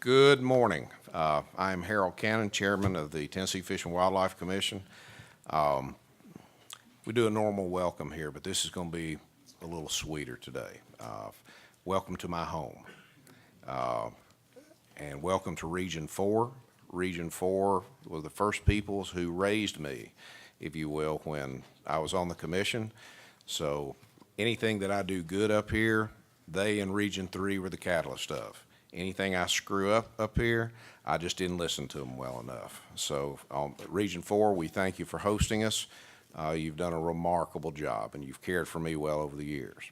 Good morning. I am Harold Cannon, Chairman of the Tennessee Fish and Wildlife Commission. We do a normal welcome here, but this is going to be a little sweeter today. Welcome to my home, and welcome to Region 4. Region 4 was the first peoples who raised me, if you will, when I was on the commission. So anything that I do good up here, they in Region 3 were the catalyst of. Anything I screw up here, I just didn't listen to them well enough. So Region 4, we thank you for hosting us. You've done a remarkable job, and you've cared for me well over the years.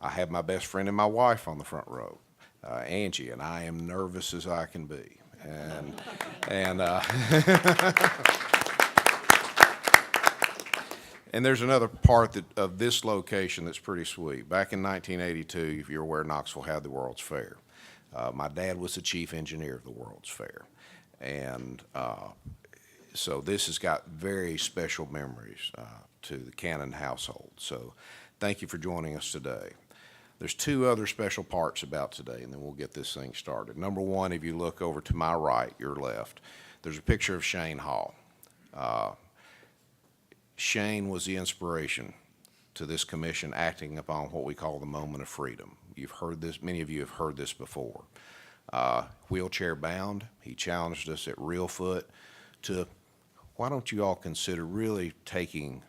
I have my best friend and my wife on the front row, Angie, and I am nervous as I can be. And there's another part of this location that's pretty sweet. Back in 1982, if you're aware, Knoxville had the World's Fair. My dad was the chief engineer of the World's Fair. And so this has got very special memories to the Cannon household. So thank you for joining us today. There's two other special parts about today, and then we'll get this thing started. Number one, if you look over to my right, your left, there's a picture of Shane Hall. Shane was the inspiration to this commission acting upon what we call the moment of freedom. You've heard this, many of you have heard this before. Wheelchair bound, he challenged us at Reelfoot to, why don't you all consider really taking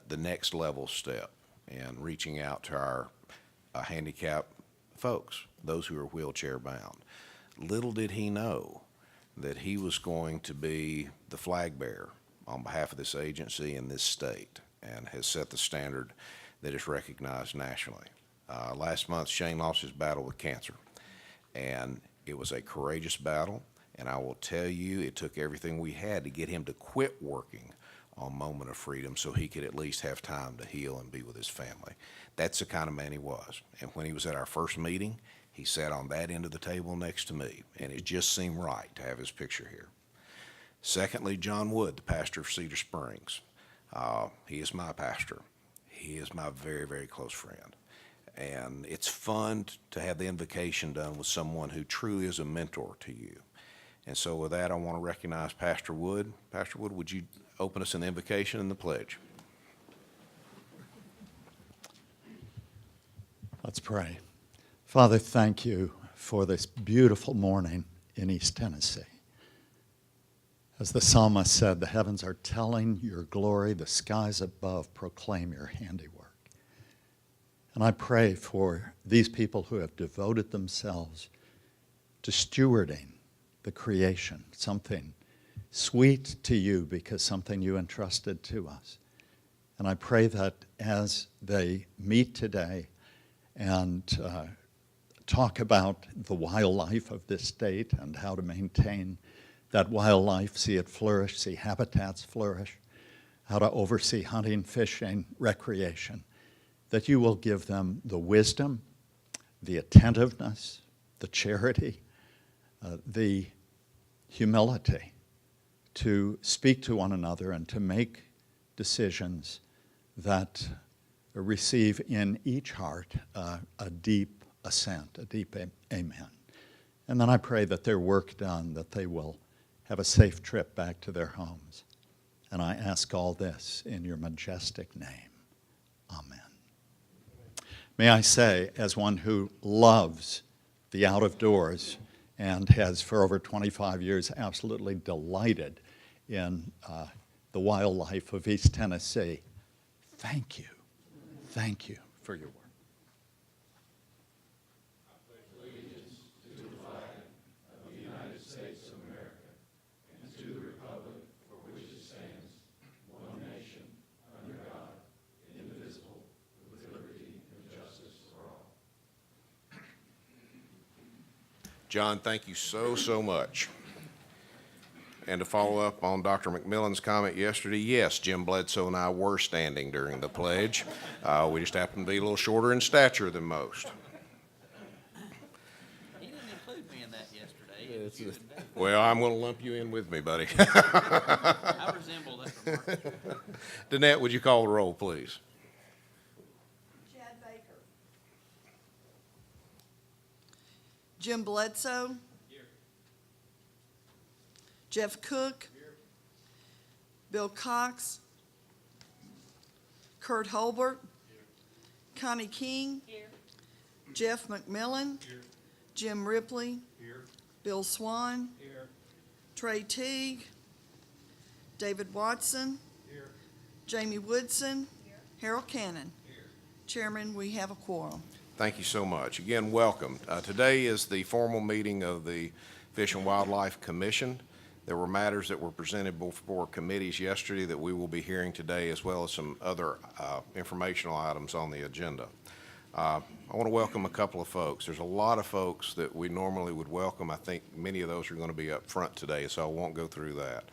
the next level step and reaching out to our handicapped folks, those who are wheelchair bound. Little did he know that he was going to be the flag bearer on behalf of this agency in this state, and has set the standard that is recognized nationally. Last month, Shane lost his battle with cancer, and it was a courageous battle, and I will tell you, it took everything we had to get him to quit working on Moment of Freedom so he could at least have time to heal and be with his family. That's the kind of man he was, and when he was at our first meeting, he sat on that end of the table next to me, and it just seemed right to have his picture here. Secondly, John Wood, the pastor of Cedar Springs. He is my pastor. He is my very, very close friend. And it's fun to have the invocation done with someone who truly is a mentor to you. And so with that, I want to recognize Pastor Wood. Pastor Wood, would you open us an invocation and the pledge? Let's pray. Father, thank you for this beautiful morning in East Tennessee. As the psalmist said, the heavens are telling your glory, the skies above proclaim your handiwork. And I pray for these people who have devoted themselves to stewarding the creation, something sweet to you because something you entrusted to us. And I pray that as they meet today and talk about the wildlife of this state and how to maintain that wildlife, see it flourish, see habitats flourish, how to oversee hunting, fishing, recreation, that you will give them the wisdom, the attentiveness, the charity, the humility to speak to one another and to make decisions that receive in each heart a deep assent, a deep amen. And then I pray that their work done, that they will have a safe trip back to their homes. And I ask all this in your majestic name. Amen. May I say, as one who loves the out of doors and has for over 25 years absolutely delighted in the wildlife of East Tennessee, thank you. Thank you for your work. John, thank you so much. And to follow up on Dr. McMillan's comment yesterday, yes, Jim Bledsoe and I were standing during the pledge. We just happened to be a little shorter in stature than most. He didn't include me in that yesterday. Well, I'm going to lump you in with me, buddy. I resemble that remark. Danette, would you call the roll, please? Jim Bledsoe. Here. Jeff Cook. Bill Cox. Kurt Holbert. Connie King. Jeff McMillan. Jim Ripley. Bill Swan. Trey Teague. David Watson. Jamie Woodson. Harold Cannon. Chairman, we have a quorum. Thank you so much. Again, welcome. Today is the formal meeting of the Fish and Wildlife Commission. There were matters that were presented before committees yesterday that we will be hearing today, as well as some other informational items on the agenda. I want to welcome a couple of folks. There's a lot of folks that we normally would welcome. I think many of those are going to be up front today, so I won't go through that.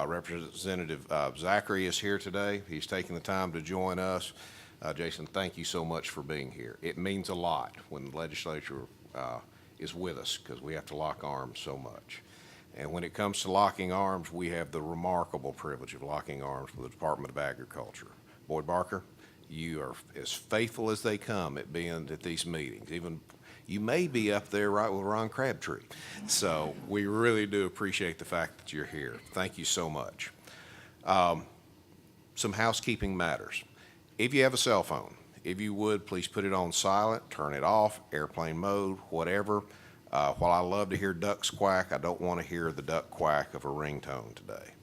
Representative Zachary is here today. He's taking the time to join us. Jason, thank you so much for being here. It means a lot when the legislature is with us, because we have to lock arms so much. And when it comes to locking arms, we have the remarkable privilege of locking arms with the Department of Agriculture. Boyd Barker, you are as faithful as they come at being at these meetings. Even you may be up there right with Ron Crabtree. So we really do appreciate the fact that you're here. Thank you so much. Some housekeeping matters. If you have a cell phone, if you would, please put it on silent, turn it off, airplane mode, whatever. While I love to hear ducks quack, I don't want to hear the duck quack of a ringtone today.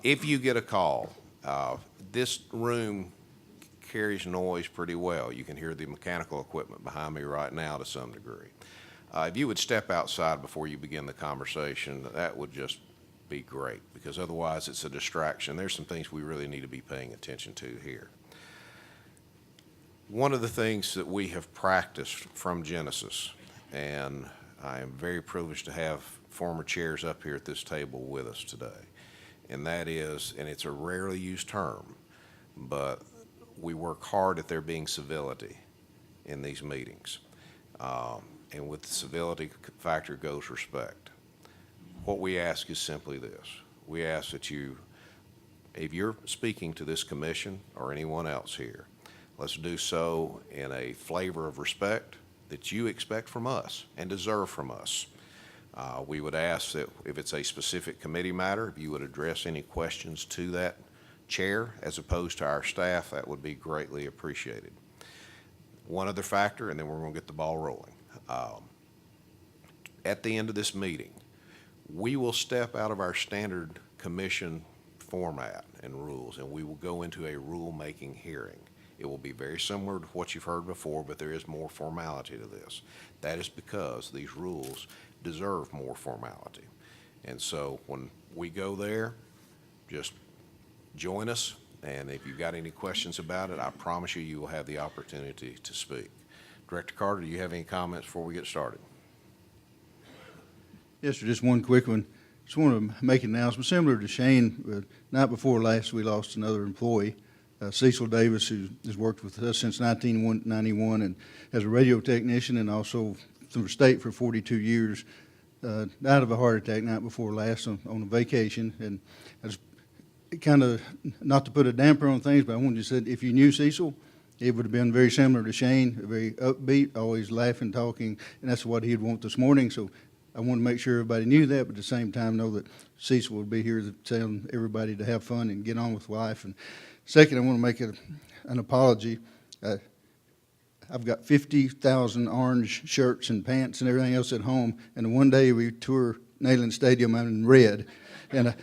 If you get a call, this room carries noise pretty well. You can hear the mechanical equipment behind me right now to some degree. If you would step outside before you begin the conversation, that would just be great, because otherwise it's a distraction. There's some things we really need to be paying attention to here. One of the things that we have practiced from Genesis, and I am very privileged to have former chairs up here at this table with us today, and that is, and it's a rarely used term, but we work hard at there being civility in these meetings. And with the civility factor goes respect. What we ask is simply this. We ask that you, if you're speaking to this commission or anyone else here, let's do so in a flavor of respect that you expect from us and deserve from us. We would ask that if it's a specific committee matter, if you would address any questions to that chair as opposed to our staff, that would be greatly appreciated. One other factor, and then we're going to get the ball rolling. At the end of this meeting, we will step out of our standard commission format and rules, and we will go into a rule-making hearing. It will be very similar to what you've heard before, but there is more formality to this. That is because these rules deserve more formality. And so when we go there, just join us, and if you've got any questions about it, I promise you, you will have the opportunity to speak. Director Carter, do you have any comments before we get started? Yes, sir, just one quick one. Just want to make an announcement similar to Shane. Night before last, we lost another employee. Cecil Davis, who has worked with us since 1991 and as a radio technician and also from the state for 42 years, died of a heart attack night before last on a vacation. And I just kind of, not to put a damper on things, but I wanted to say, if you knew Cecil, it would have been very similar to Shane, very upbeat, always laughing, talking, and that's what he'd want this morning. So I want to make sure everybody knew that, but at the same time know that Cecil will be here to tell everybody to have fun and get on with life. And second, I want to make an apology. I've got 50,000 orange shirts and pants and everything else at home, and one day we tour Neyland Stadium, I'm in red. And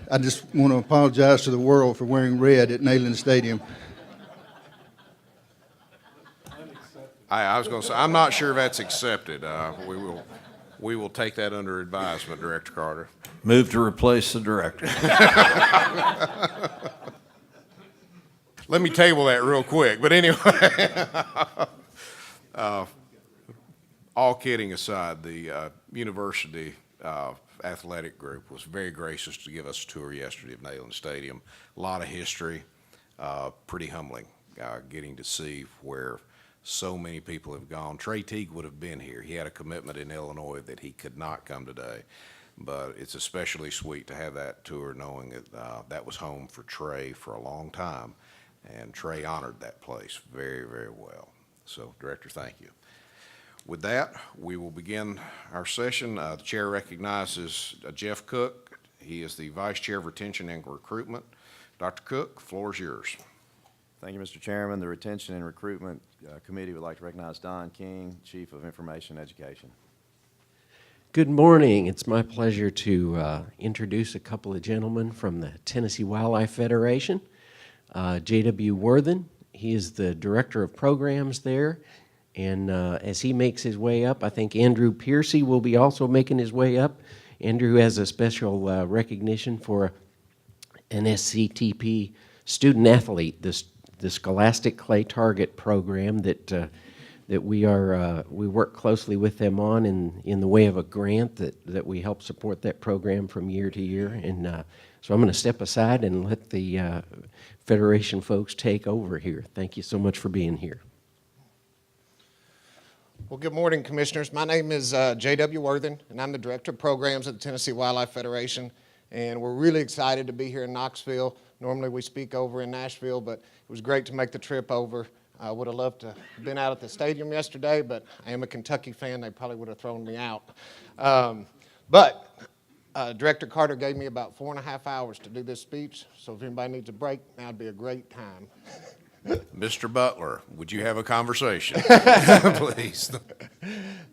I just want to apologize to the world for wearing red at Neyland Stadium. I was going to say, I'm not sure that's accepted. We will take that under advisement, Director Carter. Move to replace the director. Let me table that real quick. But anyway, all kidding aside, the university athletic group was very gracious to give us a tour yesterday of Neyland Stadium. A lot of history, pretty humbling, getting to see where so many people have gone. Trey Teague would have been here. He had a commitment in Illinois that he could not come today. But it's especially sweet to have that tour, knowing that that was home for Trey for a long time. And Trey honored that place very, very well. So, Director, thank you. With that, we will begin our session. The chair recognizes Jeff Cook He is the Vice Chair of Retention and Recruitment. Dr. Cook, floor is yours. Thank you, Mr. Chairman. The Retention and Recruitment Committee would like to recognize Don King, Chief of Information Education. Good morning. It's my pleasure to introduce a couple of gentlemen from the Tennessee Wildlife Federation. J.W. Worthen, he is the Director of Programs there, and as he makes his way up, I think Andrew Piercy will be also making his way up. Andrew has a special recognition for an SCTP student athlete, the Scholastic Clay Target program that we work closely with them on in the way of a grant that we help support that program from year to year. And so I'm going to step aside and let the Federation folks take over here. Thank you so much for being here. Well, good morning, Commissioners. My name is J.W. Worthen, and I'm the Director of Programs at the Tennessee Wildlife Federation. And we're really excited to be here in Knoxville. Normally we speak over in Nashville, but it was great to make the trip over. I would have loved to have been out at the stadium yesterday, but I am a Kentucky fan. They probably would have thrown me out. But Director Carter gave me about 4.5 hours to do this speech, so if anybody needs a break, now would be a great time. Mr. Butler, would you have a conversation? Please.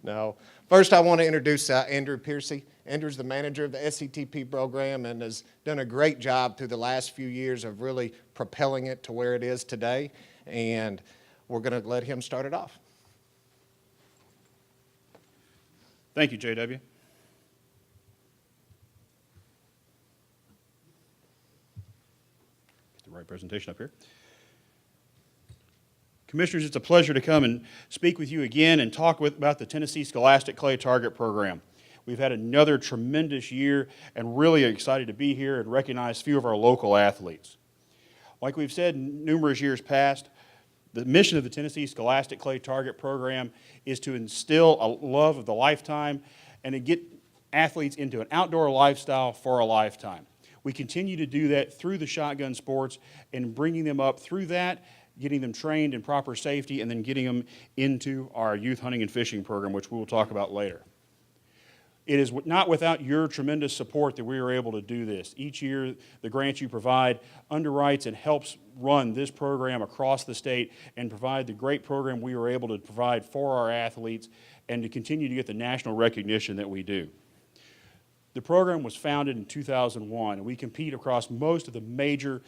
No. First, I want to introduce Andrew Piercy. Andrew's the manager of the SCTP program and has done a great job through the last few years of really propelling it to where it is today. And we're going to let him start it off. Thank you, JW. Get the right presentation up here. Commissioners, it's a pleasure to come and speak with you again and talk about the Tennessee Scholastic Clay Target Program. We've had another tremendous year and really excited to be here and recognize a few of our local athletes. Like we've said in numerous years past, the mission of the Tennessee Scholastic Clay Target Program is to instill a love of the lifetime and to get athletes into an outdoor lifestyle for a lifetime. We continue to do that through the shotgun sports and bringing them up through that, getting them trained in proper safety, and then getting them into our youth hunting and fishing program, which we will talk about later. It is not without your tremendous support that we are able to do this. Each year, the grant you provide underwrites and helps run this program across the state and provide the great program we are able to provide for our athletes and to continue to get the national recognition that we do. The program was founded in 2001, and we compete across most of the major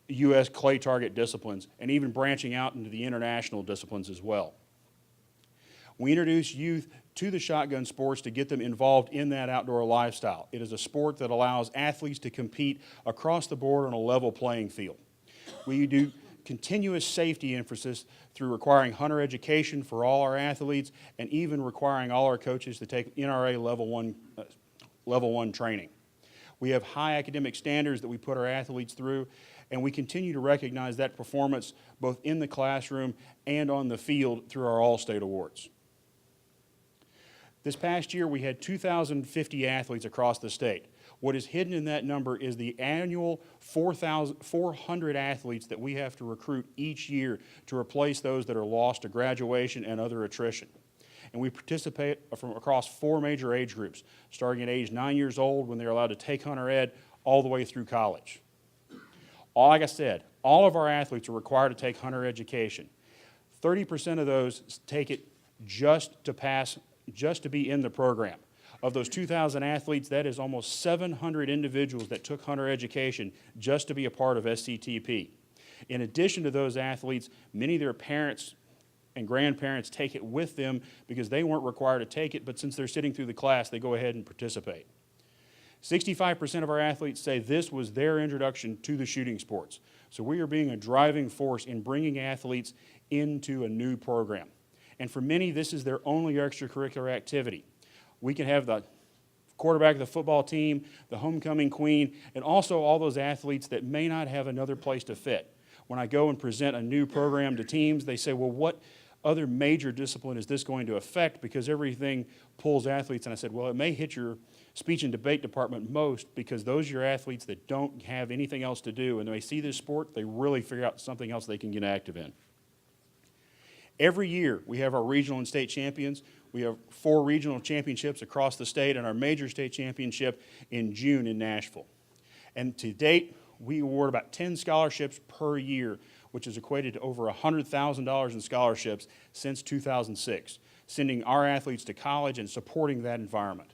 U.S. clay target disciplines and even branching out into the international disciplines as well. We introduce youth to the shotgun sports to get them involved in that outdoor lifestyle. It is a sport that allows athletes to compete across the board on a level playing field. We do continuous safety emphasis through requiring hunter education for all our athletes and even requiring all our coaches to take NRA level one training. We have high academic standards that we put our athletes through, and we continue to recognize that performance both in the classroom and on the field through our All-State Awards. This past year, we had 2,050 athletes across the state. What is hidden in that number is the annual 400 athletes that we have to recruit each year to replace those that are lost to graduation and other attrition. And we participate from across 4 major age groups, starting at age 9 years old when they're allowed to take hunter ed all the way through college. Like I said, all of our athletes are required to take hunter education. 30% of those take it just to be in the program. Of those 2,000 athletes, that is almost 700 individuals that took hunter education just to be a part of SCTP. In addition to those athletes, many of their parents and grandparents take it with them because they weren't required to take it, but since they're sitting through the class, they go ahead and participate. 65% of our athletes say this was their introduction to the shooting sports. So we are being a driving force in bringing athletes into a new program. And for many, this is their only extracurricular activity. We can have the quarterback of the football team, the homecoming queen, and also all those athletes that may not have another place to fit. When I go and present a new program to teams, they say, well, what other major discipline is this going to affect? Because everything pulls athletes. And I said, well, it may hit your speech and debate department most because those are your athletes that don't have anything else to do. And when they see this sport, they really figure out something else they can get active in. Every year, we have our regional and state champions. We have 4 regional championships across the state and our major state championship in June in Nashville. And to date, we award about 10 scholarships per year, which is equated to over $100,000 in scholarships since 2006, sending our athletes to college and supporting that environment.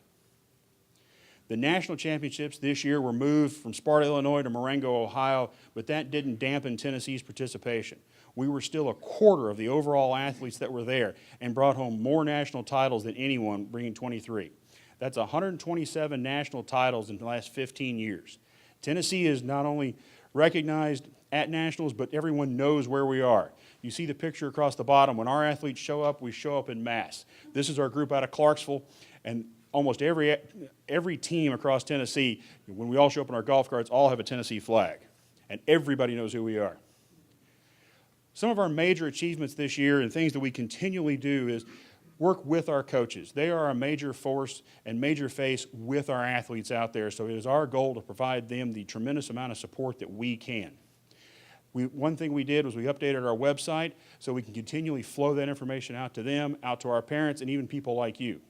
The national championships this year were moved from Sparta, Illinois to Marengo, Ohio, but that didn't dampen Tennessee's participation. We were still a quarter of the overall athletes that were there and brought home more national titles than anyone, bringing 23. That's 127 national titles in the last 15 years. Tennessee is not only recognized at nationals, but everyone knows where we are. You see the picture across the bottom. When our athletes show up, we show up in mass. This is our group out of Clarksville, and almost every team across Tennessee, when we all show up in our golf carts, all have a Tennessee flag, and everybody knows who we are. Some of our major achievements this year and things that we continually do is work with our coaches. They are a major force and major face with our athletes out there, so it is our goal to provide them the tremendous amount of support that we can. One thing we did was we updated our website so we can continually flow that information out to them, out to our parents, and even people like you.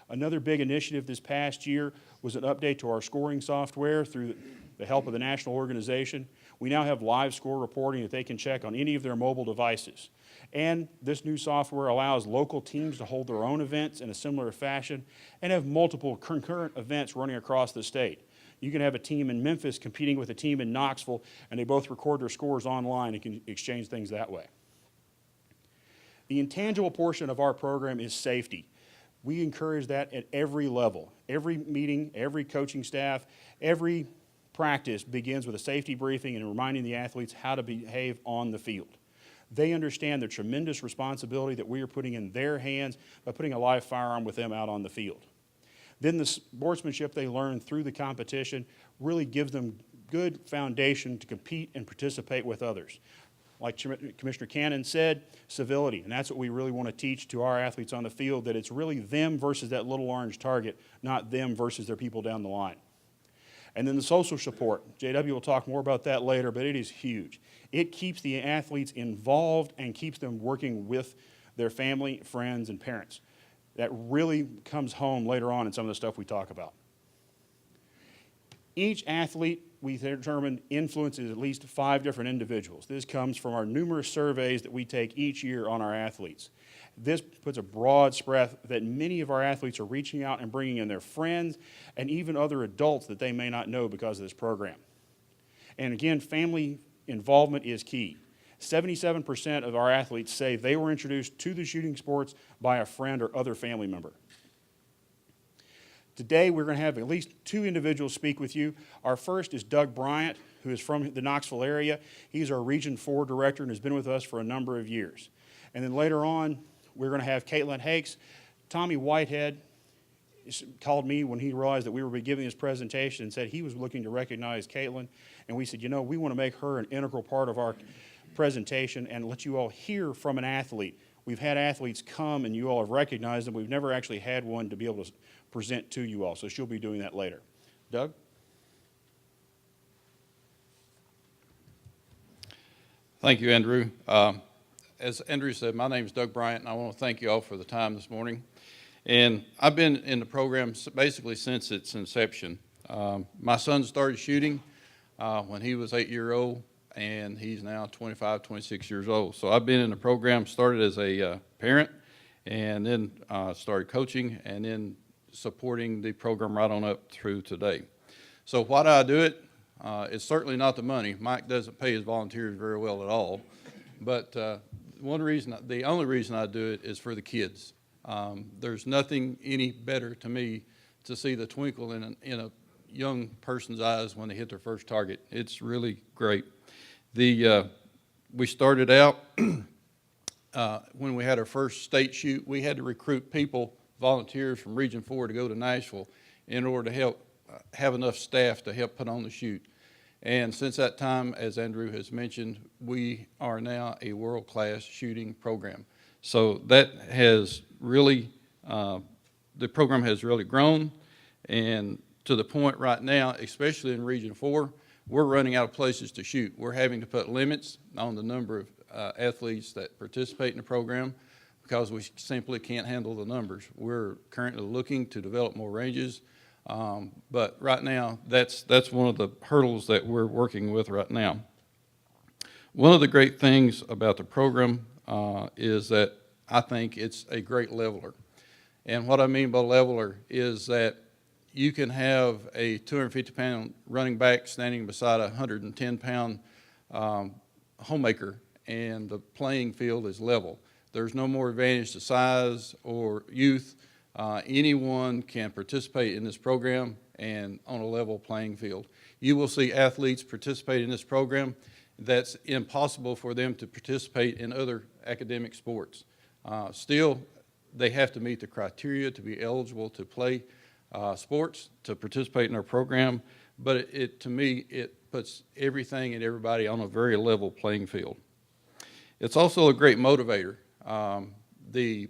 Another big initiative this past year was an update to our scoring software through the help of the national organization. We now have live score reporting that they can check on any of their mobile devices. And this new software allows local teams to hold their own events in a similar fashion and have multiple concurrent events running across the state. You can have a team in Memphis competing with a team in Knoxville, and they both record their scores online and can exchange things that way. The intangible portion of our program is safety. We encourage that at every level. Every meeting, every coaching staff, every practice begins with a safety briefing and reminding the athletes how to behave on the field. They understand the tremendous responsibility that we are putting in their hands by putting a live firearm with them out on the field. Then the sportsmanship they learn through the competition really gives them good foundation to compete and participate with others. Like Commissioner Cannon said, civility, and that's what we really want to teach to our athletes on the field, that it's really them versus that little orange target, not them versus their people down the line. And then the social support. JW will talk more about that later, but it is huge. It keeps the athletes involved and keeps them working with their family, friends, and parents. That really comes home later on in some of the stuff we talk about. Each athlete, we determined, influences at least 5 different individuals. This comes from our numerous surveys that we take each year on our athletes. This puts a broad spread that many of our athletes are reaching out and bringing in their friends and even other adults that they may not know because of this program. And again, family involvement is key. 77% of our athletes say they were introduced to the shooting sports by a friend or other family member. Today, we're going to have at least 2 individuals speak with you. Our first is Doug Bryant, who is from the Knoxville area. He's our Region 4 director and has been with us for a number of years. And then later on, we're going to have Caitlin Hakes. Tommy Whitehead called me when he realized that we were giving this presentation and said he was looking to recognize Caitlin. And we said, you know, we want to make her an integral part of our presentation and let you all hear from an athlete. We've had athletes come and you all have recognized them. We've never actually had one to be able to present to you all, so she'll be doing that later. Doug? Thank you, Andrew. As Andrew said, my name is Doug Bryant, and I want to thank you all for the time this morning. And I've been in the program basically since its inception. My son started shooting when he was 8 years old, and he's now 25, 26 years old. So I've been in the program, started as a parent, and then started coaching, and then supporting the program right on up through today. So why do I do it? It's certainly not the money. Mike doesn't pay his volunteers very well at all. But the only reason I do it is for the kids. There's nothing any better to me to see the twinkle in a young person's eyes when they hit their first target. It's really great. We started out when we had our first state shoot, we had to recruit people, volunteers from Region 4 to go to Nashville in order to help have enough staff to help put on the shoot. And since that time, as Andrew has mentioned, we are now a world-class shooting program. So that has really, the program has really grown, and to the point right now, especially in Region 4, we're running out of places to shoot. We're having to put limits on the number of athletes that participate in the program. because we simply can't handle the numbers. We're currently looking to develop more ranges, but right now, that's one of the hurdles that we're working with right now. One of the great things about the program is that I think it's a great leveler. And what I mean by leveler is that you can have a 250-pound running back standing beside a 110-pound homemaker, and the playing field is level. There's no more advantage to size or youth. Anyone can participate in this program and on a level playing field. You will see athletes participate in this program that's impossible for them to participate in other academic sports. Still, they have to meet the criteria to be eligible to play sports, to participate in our program, but to me, it puts everything and everybody on a very level playing field. It's also a great motivator. The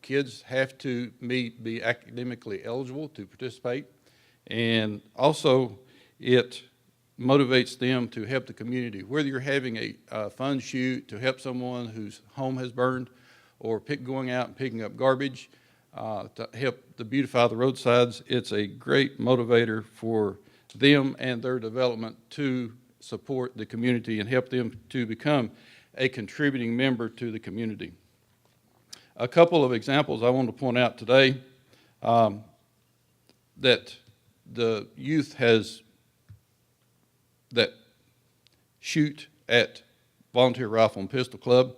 kids have to be academically eligible to participate, and also it motivates them to help the community. Whether you're having a fun shoot to help someone whose home has burned, or going out and picking up garbage to help to beautify the roadsides, it's a great motivator for them and their development to support the community and help them to become a contributing member to the community. A couple of examples I want to point out today that the youth that shoot at Volunteer Rifle and Pistol Club.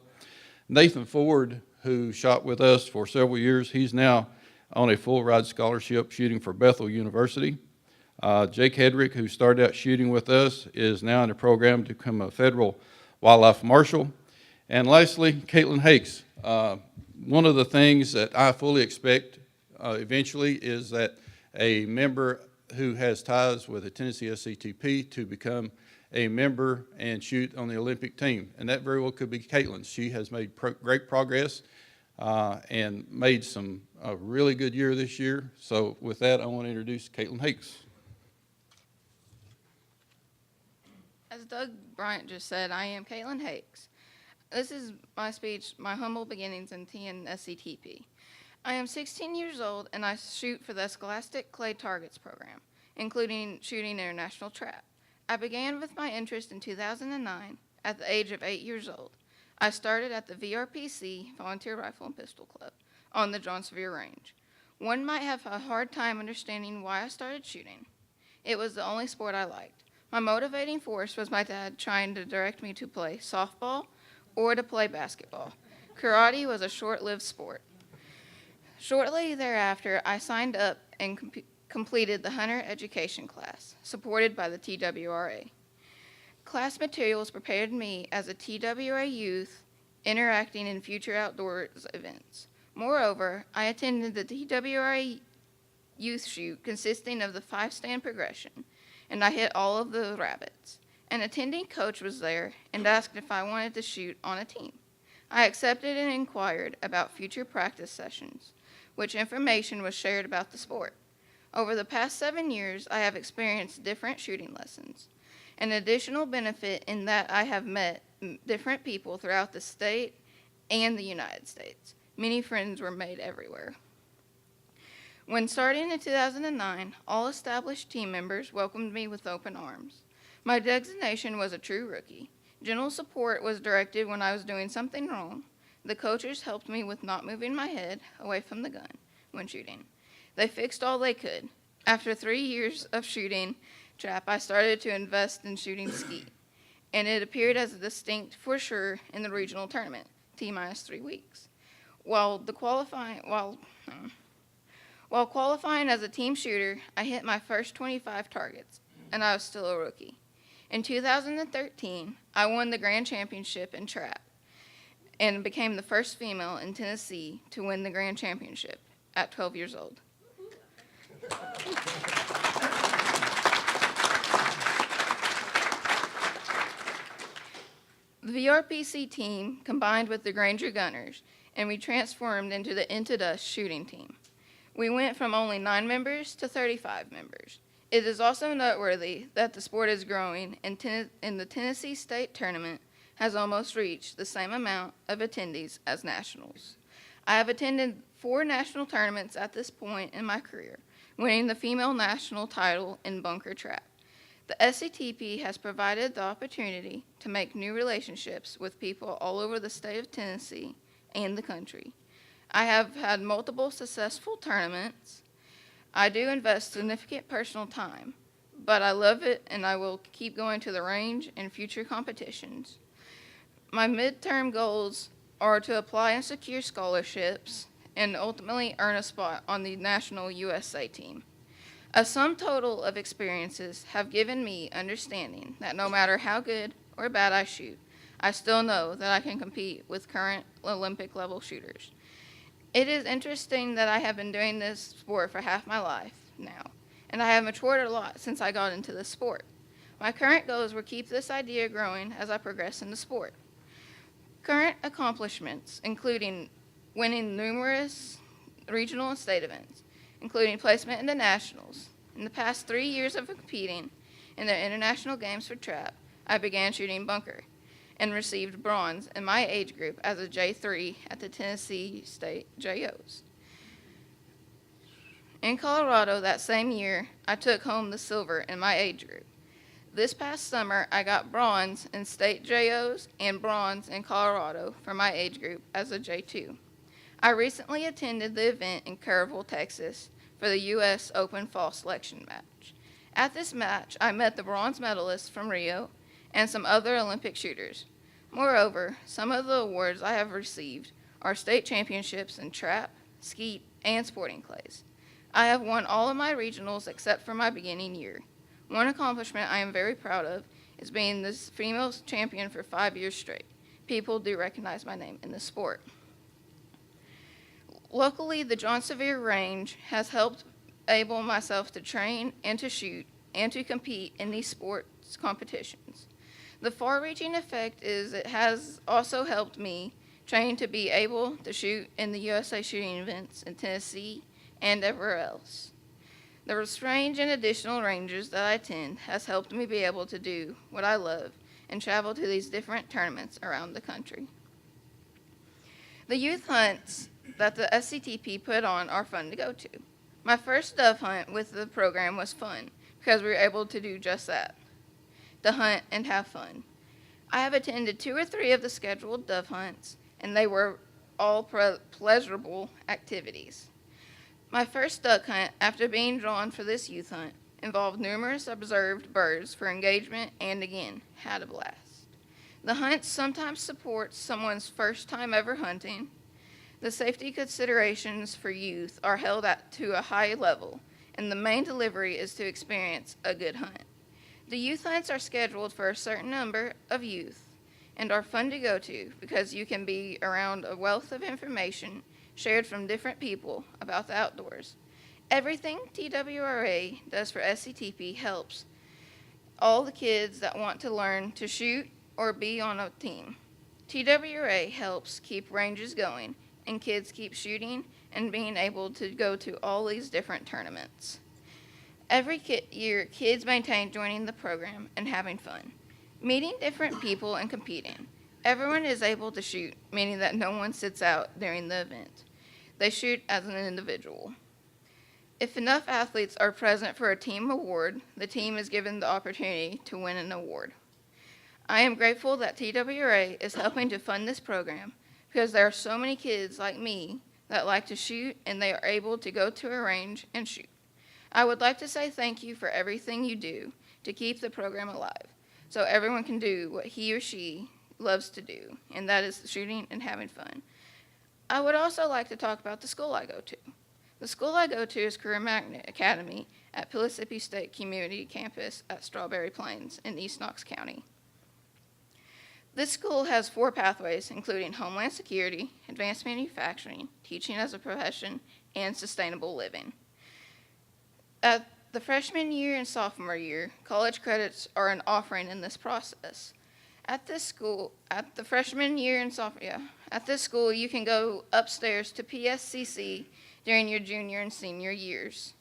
Nathan Ford, who shot with us for several years, he's now on a full ride scholarship shooting for Bethel University. Jake Hedrick, who started out shooting with us, is now in a program to become a federal wildlife marshal. And lastly, Caitlin Hakes. One of the things that I fully expect eventually is that a member who has ties with the Tennessee SCTP to become a member and shoot on the Olympic team. And that very well could be Caitlin. She has made great progress and made a really good year this year. So with that, I want to introduce Caitlin Hakes. As Doug Bryant just said, I am Caitlin Hakes. This is my speech, My Humble Beginnings in SCTP. I am 16 years old, and I shoot for the Scholastic Clay Targets program, including shooting international trap. I began with my interest in 2009 at the age of 8 years old. I started at the VRPC, Volunteer Rifle and Pistol Club, on the John Sevier Range. One might have a hard time understanding why I started shooting. It was the only sport I liked. My motivating force was my dad trying to direct me to play softball or to play basketball. Karate was a short-lived sport. Shortly thereafter, I signed up and completed the Hunter Education class, supported by the TWRA. Class materials prepared me as a TWRA youth interacting in future outdoors events. Moreover, I attended the TWRA youth shoot consisting of the 5-stand progression, and I hit all of the rabbits. An attending coach was there and asked if I wanted to shoot on a team. I accepted and inquired about future practice sessions, which information was shared about the sport. Over the past 7 years, I have experienced different shooting lessons. An additional benefit in that I have met different people throughout the state and the United States. Many friends were made everywhere. When starting in 2009, all established team members welcomed me with open arms. My designation was a true rookie. Gentle support was directed when I was doing something wrong. The coaches helped me with not moving my head away from the gun when shooting. They fixed all they could. After 3 years of shooting trap, I started to invest in shooting skeet, and it appeared as a distinct for sure in the regional tournament, T-minus 3 weeks. While qualifying as a team shooter, I hit my first 25 targets, and I was still a rookie. In 2013, I won the Grand Championship in trap and became the first female in Tennessee to win the Grand Championship at 12 years old. The VRPC team combined with the Granger Gunners, and we transformed into the Into Dust shooting team. We went from only 9 members to 35 members. It is also noteworthy that the sport is growing, and the Tennessee State Tournament has almost reached the same amount of attendees as nationals. I have attended 4 national tournaments at this point in my career, winning the female national title in bunker trap. The SCTP has provided the opportunity to make new relationships with people all over the state of Tennessee and the country. I have had multiple successful tournaments. I do invest significant personal time, but I love it and I will keep going to the range in future competitions. My midterm goals are to apply and secure scholarships and ultimately earn a spot on the National USA team. A sum total of experiences have given me understanding that no matter how good or bad I shoot, I still know that I can compete with current Olympic level shooters. It is interesting that I have been doing this sport for half my life now, and I have matured a lot since I got into this sport. My current goals will keep this idea growing as I progress in the sport. Current accomplishments including winning numerous regional and state events, including placement in the nationals. In the past 3 years of competing in the international games for trap, I began shooting bunker and received bronze in my age group as a J3 at the Tennessee State JOs. In Colorado that same year, I took home the silver in my age group. This past summer, I got bronze in state JOs and bronze in Colorado for my age group as a J2. I recently attended the event in Kerrville, Texas for the U.S. Open Fall Selection Match. At this match, I met the bronze medalists from Rio and some other Olympic shooters. Moreover, some of the awards I have received are state championships in trap, skeet, and sporting clays. I have won all of my regionals except for my beginning year. One accomplishment I am very proud of is being the female champion for 5 years straight. People do recognize my name in this sport. Locally, the John Sevier Range has helped enable myself to train and to shoot and to compete in these sports competitions. The far-reaching effect is it has also helped me train to be able to shoot in the USA shooting events in Tennessee and everywhere else. The range and additional ranges that I attend has helped me be able to do what I love and travel to these different tournaments around the country. The youth hunts that the SCTP put on are fun to go to. My first dove hunt with the program was fun because we were able to do just that, to hunt and have fun. I have attended 2 or 3 of the scheduled dove hunts, and they were all pleasurable activities. My first duck hunt, after being drawn for this youth hunt, involved numerous observed birds for engagement and, again, had a blast. The hunt sometimes supports someone's first time ever hunting. The safety considerations for youth are held to a high level, and the main delivery is to experience a good hunt. The youth hunts are scheduled for a certain number of youth and are fun to go to because you can be around a wealth of information shared from different people about the outdoors. Everything TWRA does for SCTP helps all the kids that want to learn to shoot or be on a team. TWRA helps keep ranges going and kids keep shooting and being able to go to all these different tournaments. Every year, kids maintain joining the program and having fun, meeting different people and competing. Everyone is able to shoot, meaning that no one sits out during the event. They shoot as an individual. If enough athletes are present for a team award, the team is given the opportunity to win an award. I am grateful that TWRA is helping to fund this program because there are so many kids like me that like to shoot and they are able to go to a range and shoot. I would like to say thank you for everything you do to keep the program alive so everyone can do what he or she loves to do, and that is shooting and having fun. I would also like to talk about the school I go to. The school I go to is Career Magnet Academy at Pellissippi State Community Campus at Strawberry Plains in East Knox County. This school has 4 pathways, including Homeland Security, Advanced Manufacturing, Teaching as a Profession, and Sustainable Living. At the freshman year and sophomore year, college credits are an offering in this process. At this school, at the freshman year and sophomore, at this school, you can go upstairs to PSCC during your junior and senior years.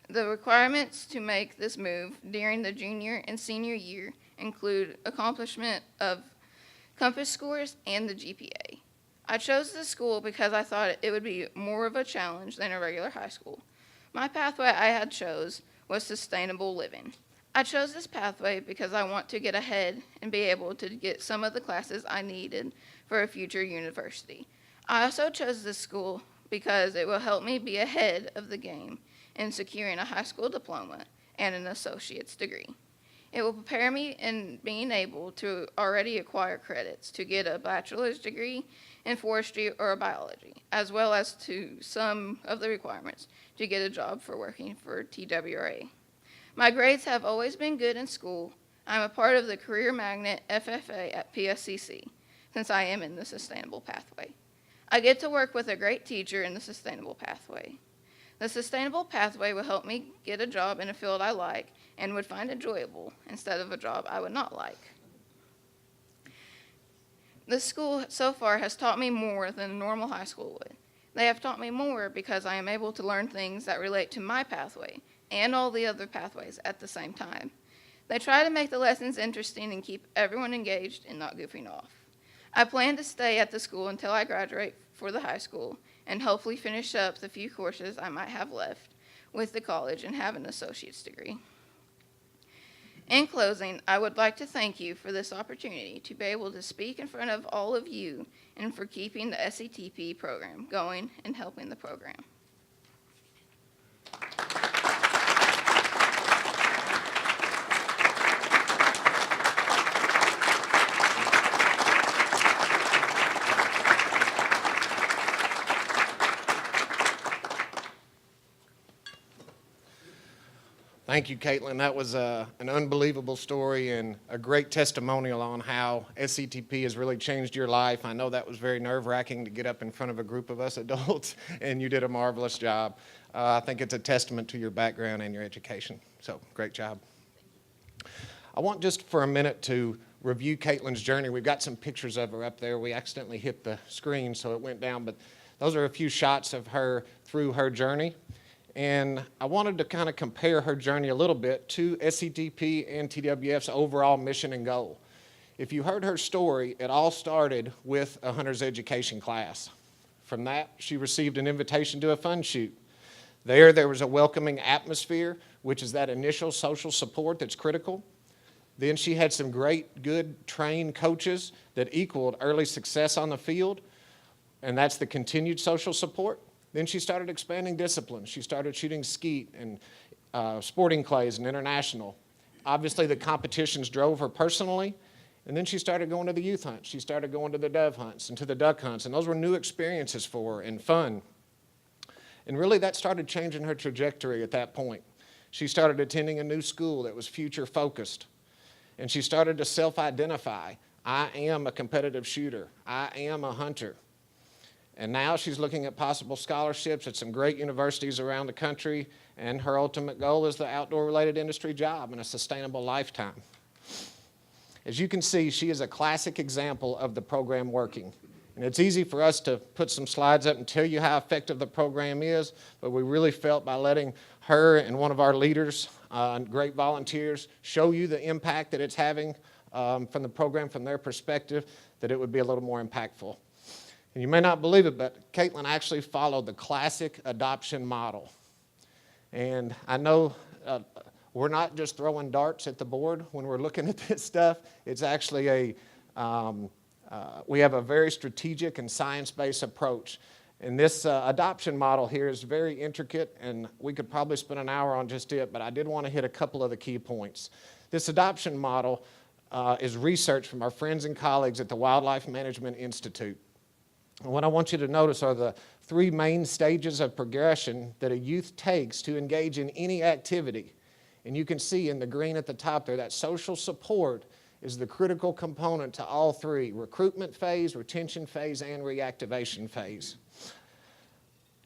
The requirements to make this move during the junior and senior year include accomplishment of compass scores and the GPA. I chose this school because I thought it would be more of a challenge than a regular high school. My pathway I had chose was sustainable living. I chose this pathway because I want to get ahead and be able to get some of the classes I needed for a future university. I also chose this school because it will help me be ahead of the game in securing a high school diploma and an associate's degree. It will prepare me in being able to already acquire credits to get a bachelor's degree in forestry or biology, as well as to some of the requirements to get a job for working for TWRA. My grades have always been good in school. I'm a part of the Career Magnet FFA at PSCC, since I am in the Sustainable Pathway. I get to work with a great teacher in the Sustainable Pathway. The Sustainable Pathway will help me get a job in a field I like and would find enjoyable instead of a job I would not like. This school so far has taught me more than a normal high school would. They have taught me more because I am able to learn things that relate to my pathway and all the other pathways at the same time. They try to make the lessons interesting and keep everyone engaged and not goofing off. I plan to stay at the school until I graduate for the high school and hopefully finish up the few courses I might have left with the college and have an associate's degree. In closing, I would like to thank you for this opportunity to be able to speak in front of all of you and for keeping the SCTP program going and helping the program. Thank you, Caitlin. That was an unbelievable story and a great testimonial on how SCTP has really changed your life. I know that was very nerve-wracking to get up in front of a group of us adults, and you did a marvelous job. I think it's a testament to your background and your education. So, great job. I want just for a minute to review Caitlin's journey. We've got some pictures of her up there. We accidentally hit the screen, so it went down, but those are a few shots of her through her journey. And I wanted to kind of compare her journey a little bit to SCTP and TWF's overall mission and goal. If you heard her story, it all started with a hunter's education class. From that, she received an invitation to a fun shoot. There was a welcoming atmosphere, which is that initial social support that's critical. Then she had some great, good, trained coaches that equaled early success on the field, and that's the continued social support. Then she started expanding disciplines. She started shooting skeet and sporting clays and international. Obviously, the competitions drove her personally, and then she started going to the youth hunts. She started going to the dove hunts and to the duck hunts, and those were new experiences for her and fun. And really, that started changing her trajectory at that point. She started attending a new school that was future-focused, and she started to self-identify. I am a competitive shooter. I am a hunter. And now she's looking at possible scholarships at some great universities around the country, and her ultimate goal is the outdoor-related industry job and a sustainable lifetime. As you can see, she is a classic example of the program working. And it's easy for us to put some slides up and tell you how effective the program is, but we really felt by letting her and one of our leaders, great volunteers, show you the impact that it's having from the program from their perspective, that it would be a little more impactful. And you may not believe it, but Caitlin actually followed the classic adoption model. And I know we're not just throwing darts at the board when we're looking at this stuff. It's actually we have a very strategic and science-based approach. And this adoption model here is very intricate, and we could probably spend an hour on just it, but I did want to hit a couple of the key points. This adoption model is research from our friends and colleagues at the Wildlife Management Institute. And what I want you to notice are the three main stages of progression that a youth takes to engage in any activity. And you can see in the green at the top there, that social support is the critical component to all three: recruitment phase, retention phase, and reactivation phase.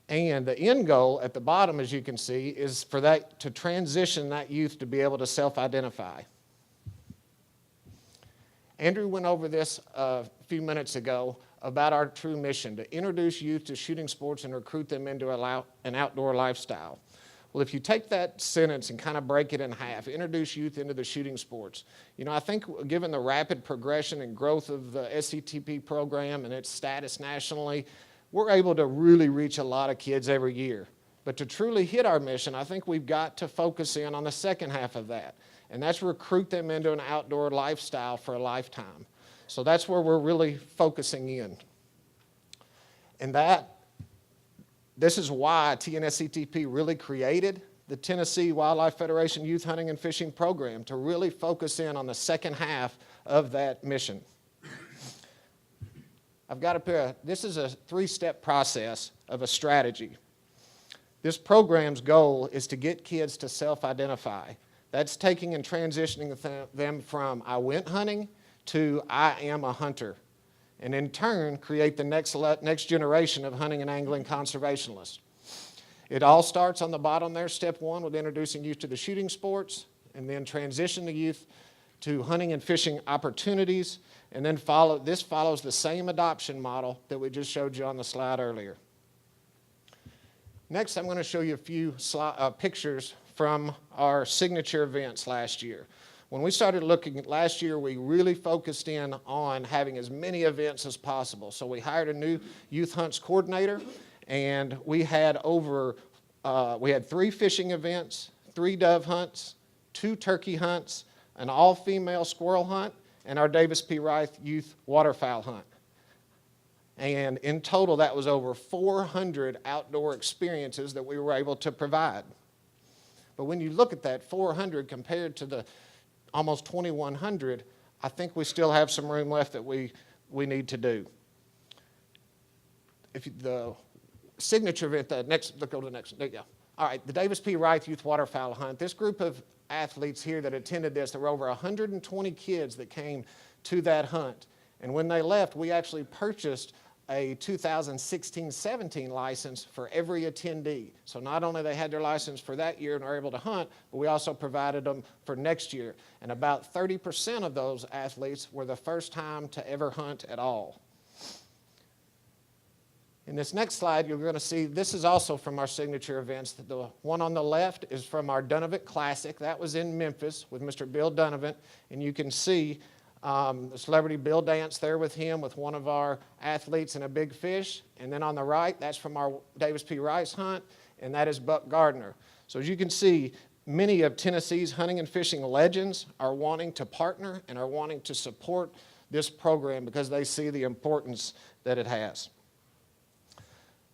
And the end goal at the bottom, as you can see, is for that to transition that youth to be able to self-identify. Andrew went over this a few minutes ago about our true mission, to introduce youth to shooting sports and recruit them into an outdoor lifestyle. Well, if you take that sentence and kind of break it in half, introduce youth into the shooting sports, you know, I think given the rapid progression and growth of the SCTP program and its status nationally, we're able to really reach a lot of kids every year. But to truly hit our mission, I think we've got to focus in on the second half of that, and that's recruit them into an outdoor lifestyle for a lifetime. So that's where we're really focusing in. And this is why TNSCTP really created the Tennessee Wildlife Federation Youth Hunting and Fishing Program, to really focus in on the second half of that mission. I've got up here, this is a 3-step process of a strategy. This program's goal is to get kids to self-identify. That's taking and transitioning them from I went hunting to I am a hunter, and in turn create the next generation of hunting and angling conservationists. It all starts on the bottom there, step 1, with introducing youth to the shooting sports, and then transition the youth to hunting and fishing opportunities, and then this follows the same adoption model that we just showed you on the slide earlier. Next, I'm going to show you a few pictures from our signature events last year. When we started looking at last year, we really focused in on having as many events as possible. So we hired a new youth hunts coordinator, and we had 3 fishing events, 3 dove hunts, 2 turkey hunts, an all-female squirrel hunt, and our Davis P. Wright Youth Waterfowl Hunt. And in total, that was over 400 outdoor experiences that we were able to provide. But when you look at that 400 compared to the almost 2,100, I think we still have some room left that we need to do. The signature event, let's go to the next, there you go. All right, the Davis P. Wright Youth Waterfowl Hunt. This group of athletes here that attended this, there were over 120 kids that came to that hunt. And when they left, we actually purchased a 2016-17 license for every attendee. So not only they had their license for that year and were able to hunt, but we also provided them for next year. And about 30% of those athletes were the first time to ever hunt at all. In this next slide, you're going to see, this is also from our signature events. The one on the left is from our Dunovant Classic. That was in Memphis with Mr. Bill Dunovant, and you can see the celebrity Bill danced there with him, with one of our athletes and a big fish. And then on the right, that's from our Davis P. Rice hunt, and that is Buck Gardner. So as you can see, many of Tennessee's hunting and fishing legends are wanting to partner and are wanting to support this program because they see the importance that it has.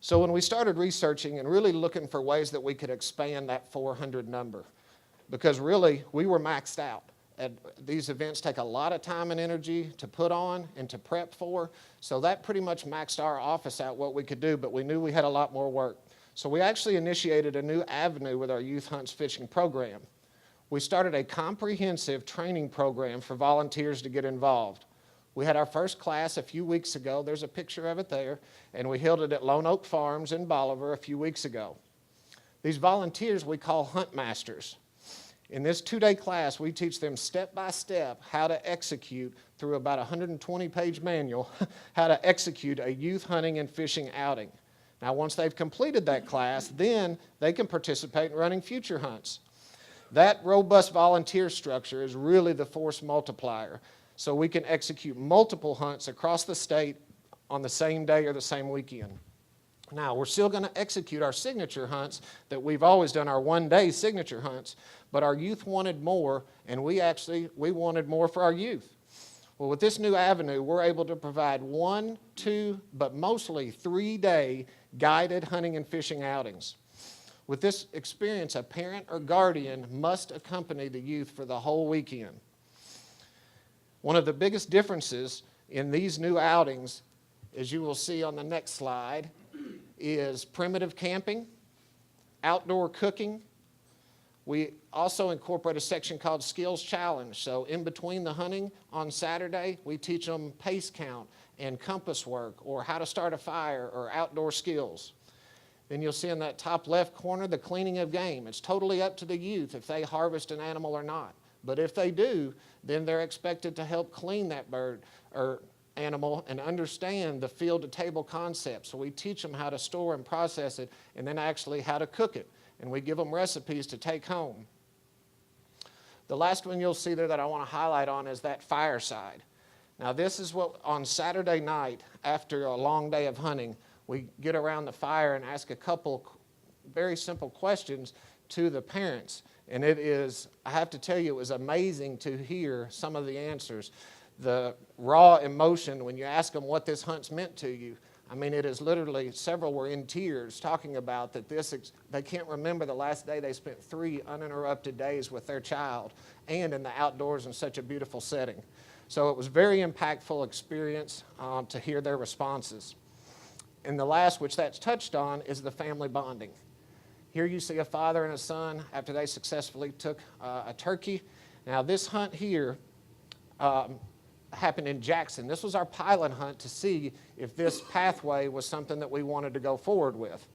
So when we started researching and really looking for ways that we could expand that 400 number, because really we were maxed out. These events take a lot of time and energy to put on and to prep for, so that pretty much maxed our office out what we could do, but we knew we had a lot more work. So we actually initiated a new avenue with our Youth Hunts Fishing program. We started a comprehensive training program for volunteers to get involved. We had our first class a few weeks ago. There's a picture of it there, and we held it at Lone Oak Farms in Bolivar a few weeks ago. These volunteers we call Hunt Masters. In this 2-day class, we teach them step-by-step how to execute, through about a 120-page manual, how to execute a youth hunting and fishing outing. Now, once they've completed that class, then they can participate in running future hunts. That robust volunteer structure is really the force multiplier, so we can execute multiple hunts across the state on the same day or the same weekend. Now, we're still going to execute our signature hunts that we've always done, our 1-day signature hunts, but our youth wanted more, and we wanted more for our youth. Well, with this new avenue, we're able to provide 1, 2, but mostly 3-day guided hunting and fishing outings. With this experience, a parent or guardian must accompany the youth for the whole weekend. One of the biggest differences in these new outings, as you will see on the next slide, is primitive camping, outdoor cooking. We also incorporate a section called Skills Challenge. So in between the hunting on Saturday, we teach them pace count and compass work, or how to start a fire, or outdoor skills. Then you'll see in that top left corner the cleaning of game. It's totally up to the youth if they harvest an animal or not. But if they do, then they're expected to help clean that bird or animal and understand the field to table concept. So we teach them how to store and process it, and then actually how to cook it. and we give them recipes to take home. The last one you'll see there that I want to highlight on is that fireside. Now this is what, on Saturday night, after a long day of hunting, we get around the fire and ask a couple very simple questions to the parents. And it is, I have to tell you, it was amazing to hear some of the answers. The raw emotion when you ask them what this hunt's meant to you. I mean, it is literally, several were in tears talking about that they can't remember the last day they spent 3 uninterrupted days with their child and in the outdoors in such a beautiful setting. So it was a very impactful experience to hear their responses. And the last, which that's touched on, is the family bonding. Here you see a father and a son after they successfully took a turkey. Now this hunt here happened in Jackson. This was our pilot hunt to see if this pathway was something that we wanted to go forward with.